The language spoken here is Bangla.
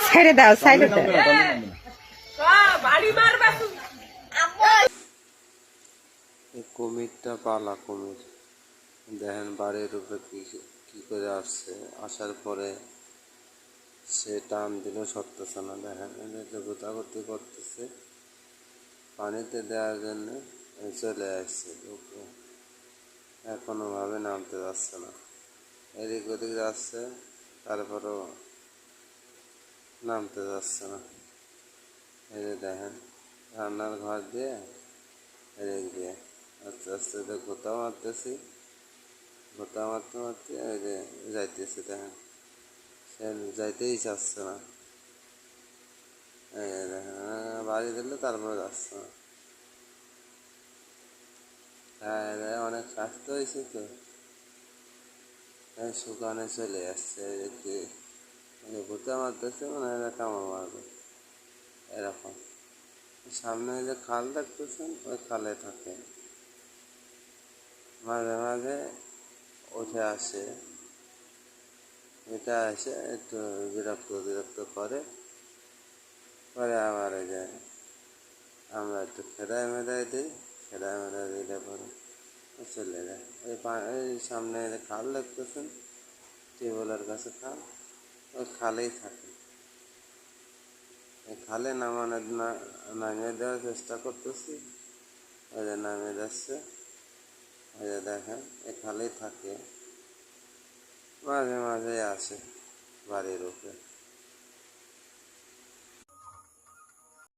ছেড়ে দাও, সাইডে দাও। কুমিরটা পালা কুমির দেখেন বাড়ির উপরে কি করে আসছে, আসার পরে সে টান দিল সরতেছে না। দেখেন গোতাগতি করতেছে, পানিতে দেওয়ার জন্য চলে আসছে উপরে, কোনোভাবে নামতে যাচ্ছে না, এদিক ওদিক যাচ্ছে, তারপরেও নামতে যাচ্ছে না। এই যে দেখেন রান্নার ঘর দিয়ে এদিক দিয়ে আস্তে আস্তে গোতা মারতেছি, গোতা মারতে মারতে এই যে যাইতেছে। দেখেন সে যাইতেই চাচ্ছে না। এই যে দেখেন বাড়ি দিলে তারপরে যাচ্ছে না। হ্যাঁ অনেক স্বাস্থ্য হয়েছে তো, শুকানে চলে আসছে। দেখি গোতা মারতেছে, মানে কামড় মারবে এরকম। সামনে যে খাল দেখতেছেন, ওই খালে থাকে, মাঝে মাঝে উঠে আসে, এটা এসে একটু বিরক্ত বিরক্ত করে, পরে আবার এই যে আমরা একটু খেদায় মেদায় দিই, খেদায় মেদায় দিলে পরে চলে যায়। এই সামনে যে খাল দেখতেছেন, টিউবওয়েলের কাছে খাল, ওই খালেই থাকে। এই খালে নামিয়ে দেওয়ার চেষ্টা করতেছি, ওই যে নামিয়ে যাচ্ছে। ওই যে দেখেন এই খালেই থাকে, মাঝে মাঝে আসে বাড়ির উপরে।